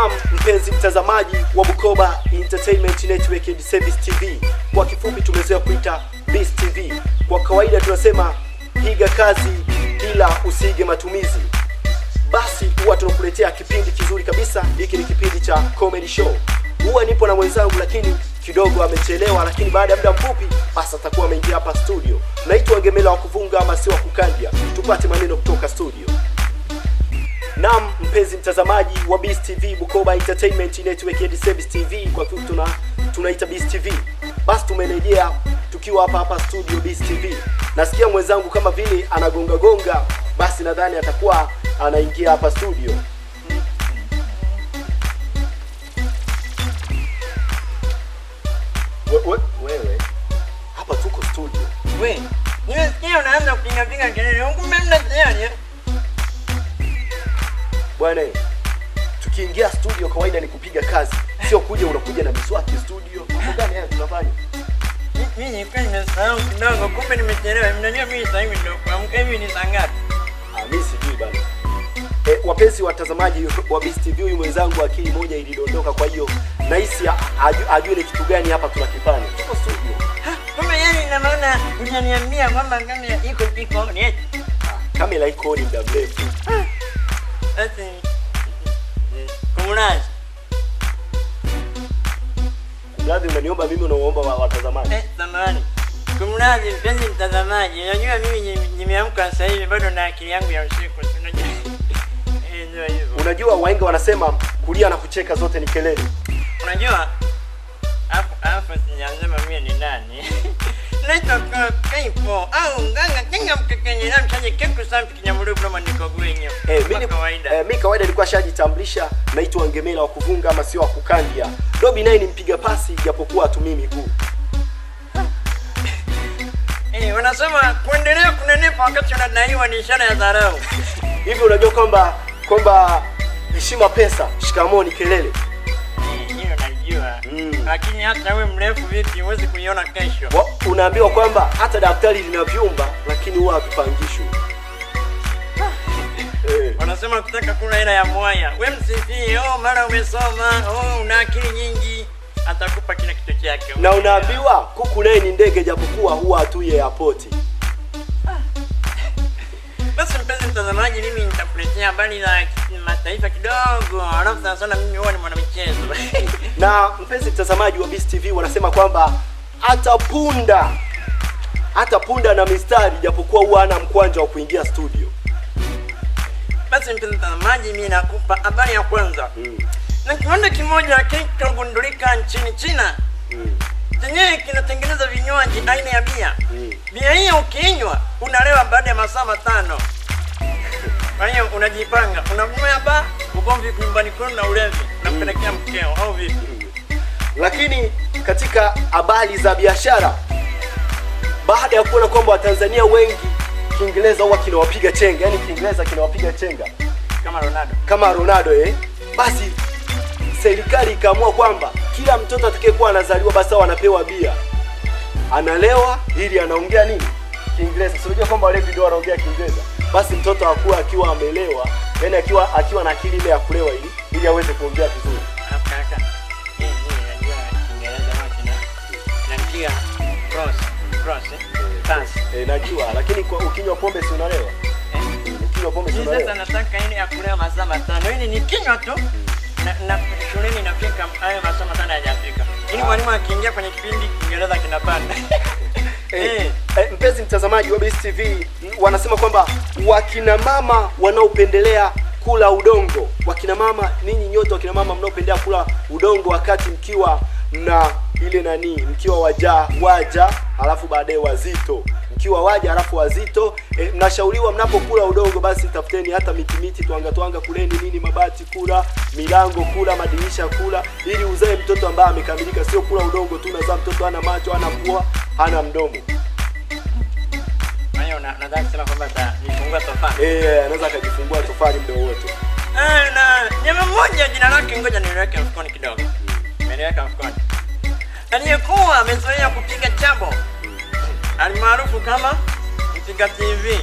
Naam, mpenzi mtazamaji wa Bukoba Entertainment Network and Service TV. Kwa kifupi tumezoea kuita BIS TV. Kwa kawaida tunasema piga kazi ila usige matumizi. Basi huwa tunakuletea kipindi kizuri kabisa. Hiki ni kipindi cha comedy show. Huwa nipo na mwenzangu lakini kidogo amechelewa, lakini baada ya muda mfupi basi atakuwa ameingia hapa studio. Naitwa Ngemela wa kuvunga ama si wa kukandia. Tupate maneno kutoka studio. Naam, mpenzi mtazamaji wa BIS TV, Bukoba Entertainment Network and Service TV, kwa kifupi tunaita BIS TV. Basi tumerejea tukiwa hapa studio BIS TV. Nasikia mwenzangu kama vile anagonga gonga, basi nadhani atakuwa anaingia hapa studio. Wewe hapa tuko studio. Wewe nimesikia unaanza kupiga kelele huko, mimi tayari. Bwana, tukiingia studio kawaida ni kupiga kazi, sio kuja unakuja na miswaki studio. Mambo gani haya tunafanya? Mimi nimesahau kidogo, kumbe nimechelewa. Mnajua mimi sasa hivi ndio kuamka, hivi ni saa ngapi? Mimi sijui bana. Wapenzi watazamaji wa BIS TV, huyu mwenzangu akili moja ilidondoka, kwa hiyo nahisi ajue ni kitu gani hapa tunakifanya. Tuko studio. Kumbe yani ina maana unaniambia kwamba kamera iko ni eti. Kamera iko ni muda mrefu. Ati kumulazi. Kumulazi unaniomba mimi, unaomba watazamaji. Samahani. Kumulazi mpenzi mtazamaji, unajua mimi nimeamka sasa hivi bado na akili yangu ya usiku. Unajua. Ndio hivyo. Unajua wahenga wanasema kulia na kucheka zote ni kelele. Unajua hapo sijaanza mimi ni nani? Naitwa Kaipo au nganga kinga mkekenye na mchaje keku sampi kinyamuru kama niko gwenyo. Mimi kawaida nilikuwa shajitambulisha, naitwa Ngemela wa kuvunga ama sio wa kukandia. Dobi naye ni mpiga pasi japokuwa tu mimi miguu. Wanasema kuendelea kunenepa wakati unadaiwa ni ishara ya dharau. Hivi unajua kwamba heshima pesa, shikamoo ni kelele. Hiyo najua. Lakini hata wewe mrefu vipi huwezi kuiona kesho. Unaambiwa kwamba hata daftari lina vyumba lakini huwa havipangishwi. Wanasema kutaka kula hela ya mwaya. Wewe msifie, mara umesoma, una akili nyingi, atakupa kila kitu chake. Na unaambiwa kuku naye ni ndege japokuwa huwa hatuye airport. Basi mpenzi mtazamaji, mimi nitakuletea habari za mataifa kidogo. Alafu sana mimi huwa ni mwanamichezo. Na mpenzi mtazamaji wa BIS TV, wanasema kwamba hata punda na mistari japokuwa huwa hana mkwanja wa kuingia studio. Basi mpenzi mtazamaji, mimi nakupa habari ya kwanza. Na kiwanda kimoja kilichogundulika nchini China. Chenyewe kinatengeneza vinywaji aina ya bia. Bia hiyo ukinywa unalewa baada ya masaa 5. Kwa hiyo unajipanga, unakunywa ba, ugomvi nyumbani kwenu na ulevi, unampelekea mkeo au vipi? Lakini katika habari za biashara, baada ya kuona kwamba Watanzania wengi Kiingereza huwa kinawapiga chenga, yani Kiingereza kinawapiga chenga kama Ronaldo basi serikali ikaamua kwamba kila mtoto atakayekuwa anazaliwa basi anapewa bia. Analewa ili anaongea nini? Kiingereza. Unajua kwamba wale ndio wanaongea Kiingereza. Basi mtoto akiwa amelewa, yani akiwa na akili ile ya kulewa ili aweze kuongea vizuri. Kaka. Najua Kiingereza natia cross. Najua, lakini ukinywa pombe si unalewa? Ukinywa pombe si unalewa? Sasa nataka ile ya kulewa masaa 5. Hili ni kinywa tu. Na shuleni nafika hayo masaa 5 hajafika. Ili mwalimu akiingia kwenye kipindi Kiingereza kinapanda. Mpenzi mtazamaji wa BIS TV, wanasema kwamba wakina mama wanaopendelea kula udongo, ninyi nyote wakina mama mnaopendelea kula udongo wakati mkiwa na ile mkiwa waja halafu baadaye wazito, mkiwa waja halafu wazito, mnashauriwa mnapokula udongo basi tafuteni hata miti twanga kuleni nini, mabati kula, milango kula, madirisha kula, ili uzae mtoto ambaye amekamilika, sio kula udongo tu unazaa mtoto hana macho, hana pua, hana mdomo. Nadhani kusema kwamba atajifungua tofali. Anaweza akajifungua tofali muda wote. Na jamaa mmoja jina lake ngoja niweke mfukoni kidogo. Nimeweka mfukoni. Aliyekuwa amezoea kupiga chabo. Almaarufu kama Mpiga TV.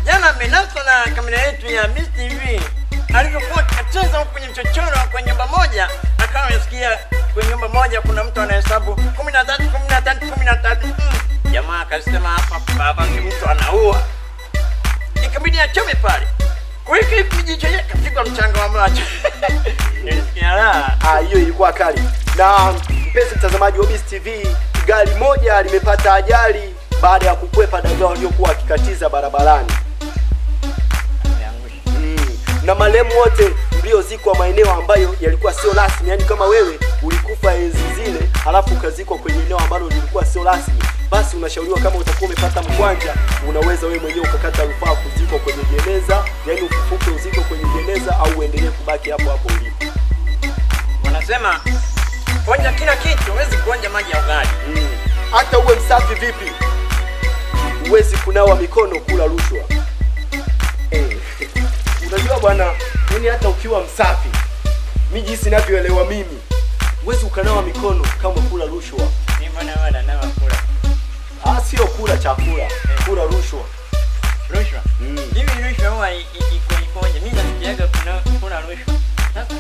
Jana amenaswa na kamera yetu ya BIS TV. Alipokuwa anacheza kwenye mchochoro kwenye nyumba moja, akawa amesikia kwenye nyumba moja kuna mtu anahesabu 13 13 13. Jamaa akasema hapa baba ni mtu anaua. Ikabidi achome pale. Kwa hiyo kijicho yake kapigwa mchanga wa macho. Hiyo ilikuwa kali. Na mpenzi mtazamaji wa Beast TV, gari moja limepata ajali baada ya kukwepa dagaa waliokuwa wakikatiza barabarani. Na marehemu wote mliozikwa maeneo ambayo yalikuwa sio rasmi, yani kama wewe ulikufa enzi zile halafu ukazikwa kwenye eneo ambalo lilikuwa sio rasmi, basi unashauriwa kama utakuwa umepata mkwanja, unaweza wewe mwenyewe ukakata rufaa kuzikwa kwenye jeneza, yani ufufuke uzikwe kwenye jeneza au uendelee kubaki hapo hapo ulipo. Wanasema kuonja kila kitu, huwezi kuonja maji ya ugali. Hata uwe msafi vipi, huwezi kunawa mikono kula rushwa. Unajua bwana, yani hata ukiwa msafi, mimi jinsi ninavyoelewa mimi, huwezi ukanawa mikono kama kula rushwa. Mimi mbona wala nawa kula? Sio kula chakula, kula rushwa. Rushwa? Hivi rushwa huwa ikoje? Mimi nasikiaga kuna rushwa.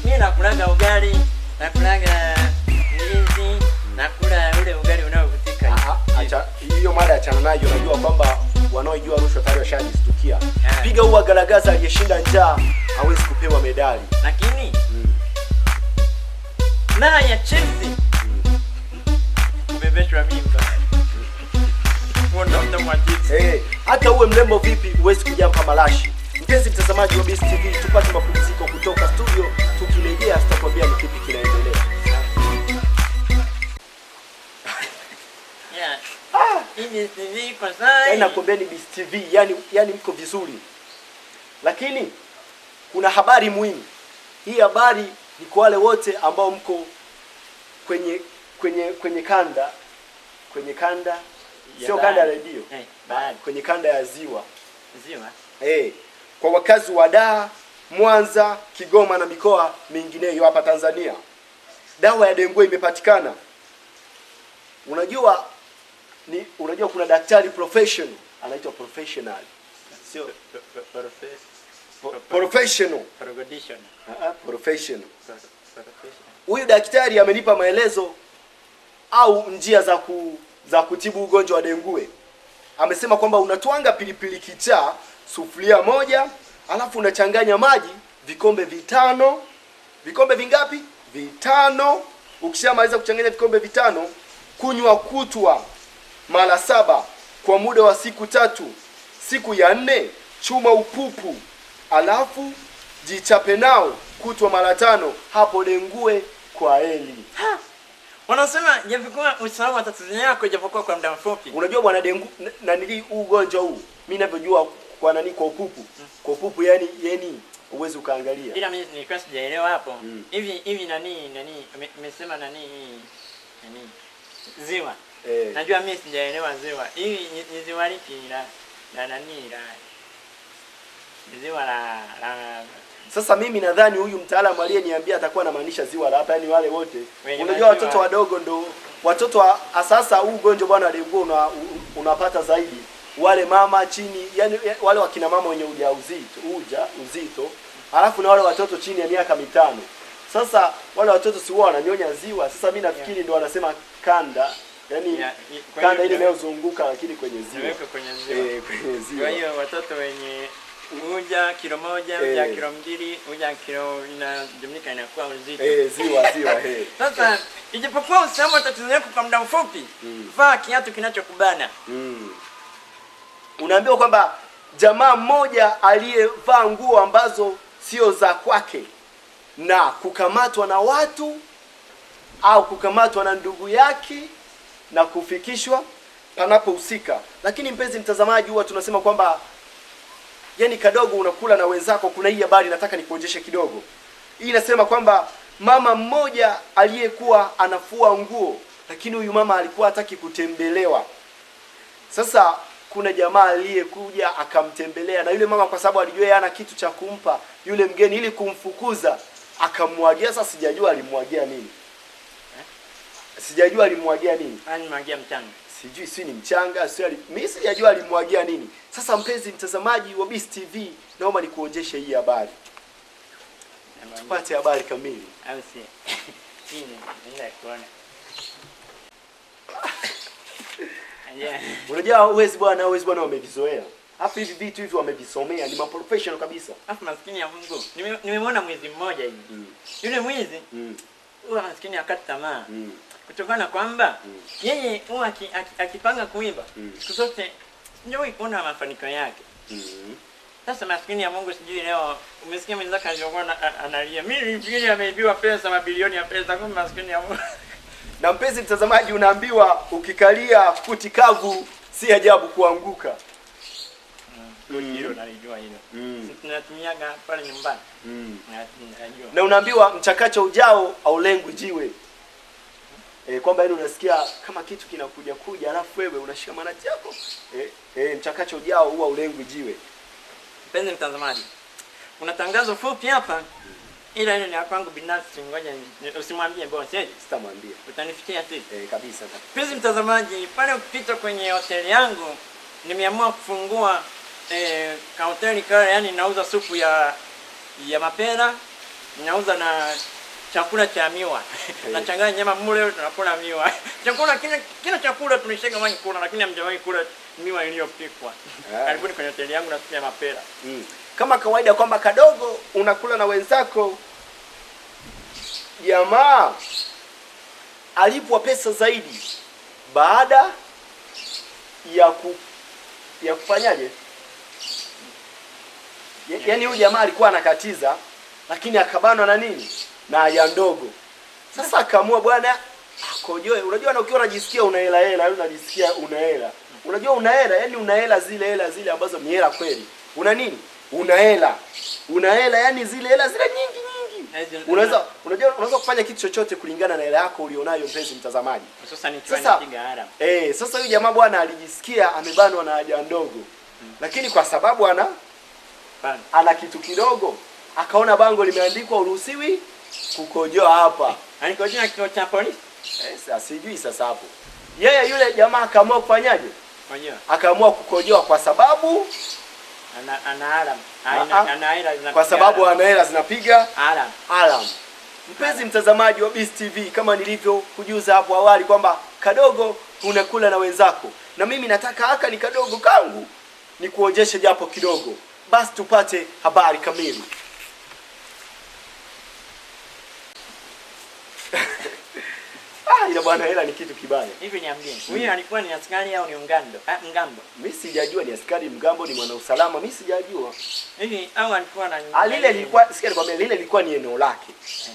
Mimi nakulaga ugali, nakulaga ndizi, nakula ule ugali unaovutika. Acha hiyo mada achana nayo. Unajua kwamba wanaojua rushwa tayari washajistukia. Piga huwa garagaza aliyeshinda njaa hawezi kupewa medali. Lakini na ya Chelsea umebeshwa mimba. Hata uwe mrembo vipi huwezi kujampa malashi. Mpenzi mtazamaji wa Beast TV, tupate mapumziko kutoka studio, tukirejea tutakwambia ni kipi kinaendelea. Hivi TV kwa sasa. Nakwambia ni Beast TV, yani mko vizuri. Lakini kuna habari muhimu. Hii habari ni kwa wale wote ambao mko kwenye kanda sio kanda ya redio. Kwenye kanda ya ziwa. Kwa wakazi wa Dar, Mwanza, Kigoma na mikoa mingineyo hapa Tanzania, dawa ya dengue imepatikana. Unajua kuna daktari professional anaitwa professional. Sio professional. Professional. Huyu daktari amenipa maelezo au njia za kutibu ugonjwa wa dengue. Amesema kwamba unatwanga pilipili kichaa sufuria moja, alafu unachanganya maji vikombe 5. Vikombe vingapi? 5. Ukishamaliza kuchanganya vikombe 5, kunywa kutwa mara 7 kwa muda wa siku 3. Siku ya 4 chuma upupu, alafu jichape nao kutwa mara 5. Hapo dengue kwa heli. Wanasema japokuwa usalama tatizo yako japokuwa kwa muda mfupi. Unajua bwana dengue na nili ugonjwa huu, mimi ninavyojua kwa kwa upupu. Kwa upupu yani uwezi ukaangalia. Ila mimi nilikuwa sijaelewa hapo. Hivi nani umesema nani ziwa. Najua mimi sijaelewa ziwa. Hivi ni ziwa lipi la ziwa la Sasa mimi nadhani huyu mtaalamu aliyeniambia atakuwa anamaanisha ziwa la hapa, yani wale wote. Unajua watoto wadogo ndo watoto sasa huu ugonjwa bwana dengue unapata zaidi wale mama chini, yani wale wakina mama wenye uzito, alafu na wale watoto chini ya miaka 5. Sasa wale watoto si wao wananyonya ziwa. Sasa mimi nafikiri ndio wanasema kanda, yani kanda ile inayozunguka lakini kwenye ziwa. Kwenye ziwa. Kwa hiyo watoto wenye uja kilo 1, uja kilo 2, uja kilo inajumlika inakuwa uzito. Ziwa. Sasa ijapokuwa usalama tatizo yako kwa muda mfupi, vaa kiatu kinachokubana. Unaambiwa kwamba jamaa mmoja aliyevaa nguo ambazo sio za kwake na kukamatwa na watu au kukamatwa na ndugu yake na kufikishwa panapohusika. Lakini mpenzi mtazamaji, huwa tunasema kwamba yani kadogo unakula na wenzako. Kuna hii habari nataka nikuonjeshe kidogo. Hii inasema kwamba mama mmoja aliyekuwa anafua nguo, lakini huyu mama alikuwa hataki kutembelewa. Sasa kuna jamaa aliyekuja akamtembelea, na yule mama kwa sababu alijua yeye ana kitu cha kumpa yule mgeni, ili kumfukuza akamwagia. Sasa sijajua alimwagia nini. Alimwagia mchanga. Sijui si ni mchanga, mimi sijajua alimwagia nini. Sasa mpenzi mtazamaji wa Beast TV, naomba nikuonjeshe hii habari. tupate habari kamili. Au si? Chini, nenda kuona. Unajua huwezi bwana wamevizoea. Hapa hivi vitu hivi wamevisomea, ni maprofessional kabisa. Afu maskini ya Mungu. Nimemwona mwizi mmoja hivi. Yule mwizi huwa maskini akati tamaa. Kutokana kwamba yeye huwa akipanga kuiba siku zote ndio kuona mafanikio yake. Sasa maskini ya Mungu sijui leo umesikia mwenzake alivyokuwa analia. Mimi nilifikiri ameibiwa pesa, mabilioni ya pesa, kumbe maskini ya Mungu. Na mpenzi mtazamaji, unaambiwa ukikalia kuti kavu si ajabu kuanguka. Hilo nalijua hilo. Tunatumiaga pale nyumbani. Najua. Na unaambiwa mchakacho ujao haulengwi jiwe. Kwamba yani unasikia kama kitu kinakuja alafu wewe unashika manati yako. Mchakacho ujao huwa ulengwi jiwe. Mpenzi mtazamaji, kuna tangazo fupi hapa. Ila ile ni kwangu binafsi, ngoja usimwambie boss. Sitamwambia. Utanifikia tu. Kabisa. Mpenzi mtazamaji, pale ukipita kwenye hoteli yangu nimeamua kufungua ka hoteli kale, yani nauza supu ya mapera, nauza na chakula cha miwa. Nachanganya nyama mule tunakula miwa. Chakula kila chakula tunashika mwanyi kula, lakini hamjawahi kula miwa iliyopikwa. Karibuni kwenye hoteli yangu na supu ya mapera. Kama kawaida kwamba kadogo unakula na wenzako. Jamaa alipwa pesa zaidi baada ya kufanyaje? Yaani huyu jamaa alikuwa anakatiza lakini akabanwa na nini? Na haja ndogo. Sasa akaamua bwana akojoe. Unajua na ukiwa unajisikia una hela, unajisikia una hela. Unajua una hela, yani una hela zile ambazo ni hela kweli. Una nini? Una hela yani zile hela nyingi. Unaweza kufanya kitu chochote kulingana na hela yako ulionayo, mpenzi mtazamaji. Sasa huyu jamaa bwana alijisikia amebanwa na haja ndogo. Lakini kwa sababu ana kitu kidogo, akaona bango limeandikwa uruhusiwi kukojoa hapa. Alikojoa kituo cha polisi? Sijui sasa hapo. Yeye yule jamaa akaamua kufanyaje? Akaamua kukojoa kwa sababu kwa sababu ana hela zinapiga alarm. Mpenzi mtazamaji wa Beast TV, kama nilivyokujuza hapo awali kwamba kadogo unakula na wenzako, na mimi nataka haka ni kadogo kangu ni kuonjeshe japo kidogo. Basi tupate habari kamili. Ila bwana hela ni kitu kibaya. Hivi niambie, huyu alikuwa ni askari au ni mgambo? Mimi sijajua ni askari, mgambo, ni mwana usalama, mimi sijajua. Hivi au alikuwa na lile lilikuwa sikia kwamba lile lilikuwa ni eneo lake.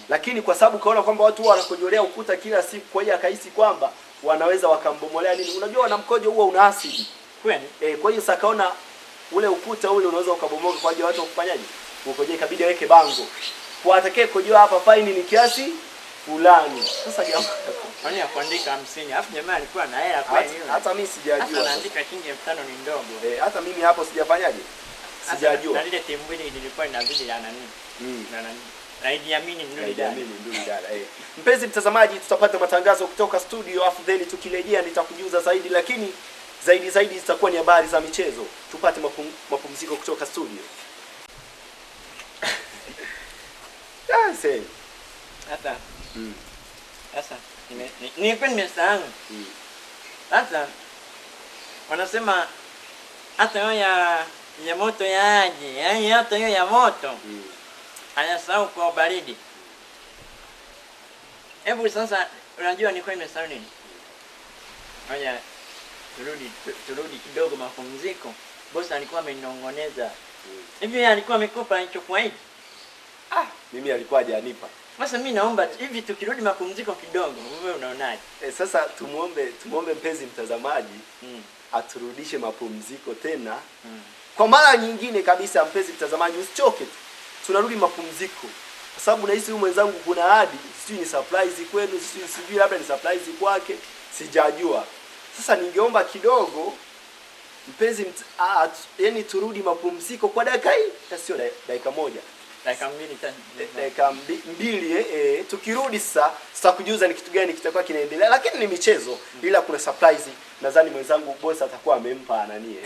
Lakini kwa sababu kaona kwamba watu wanakojolea ukuta kila siku, kwa hiyo akahisi kwamba wanaweza wakambomolea nini. Unajua na mkojo huo una asidi. Kweli? Kwa hiyo sasa kaona ule ukuta ule unaweza ukabomoka, kwa hiyo watu kufanyaje? Ukoje, ikabidi aweke bango. Kwa atakaye kojoa hapa faini ni kiasi fulani. Sasa jamaa kwani kuandika 50. Alafu jamaa alikuwa na hela kwa hiyo. Hata mimi sijajua. Hata anaandika shilingi 5,000 ni ndogo. Hata mimi hapo sijafanyaje? Sijajua. Na ile timbwili ilikuwa inazidi ya nani? Na nani? Naidiamini nduli dada. Mpenzi mtazamaji, tutapata matangazo kutoka studio, afu then tukirejea nitakujuza zaidi, lakini zaidi zitakuwa ni habari za michezo. Tupate mapumziko kutoka studio. Sasa nilikuwa nimesahau. Sasa wanasema hata hiyo ya moto yaje, yaani hata hiyo ya moto anasahau kwa baridi. Hebu sasa unajua nilikuwa nimesahau nini? Haya, turudi kidogo mapumziko. Bosi alikuwa amenongoneza. Hivi alikuwa amekupa hicho kwa hivi? Mimi alikuwa hajanipa. Sasa mimi naomba hivi tukirudi mapumziko kidogo, wewe unaonaje? Sasa tumuombe mpenzi mtazamaji aturudishe mapumziko tena. Kwa mara nyingine kabisa, mpenzi mtazamaji, usichoke. Tunarudi mapumziko. Kwa sababu nahisi huyu mwenzangu kuna ahadi, sijui ni surprise kwenu, sijui labda ni surprise kwake, sijajua. Sasa ningeomba kidogo mpenzi yani turudi mapumziko kwa dakika hii, sio dakika moja. Dakika mbili. Tukirudi sasa tutakujuza ni kitu gani kitakuwa kinaendelea, lakini ni michezo, ila kuna surprise. Nadhani mwenzangu boss atakuwa amempa nani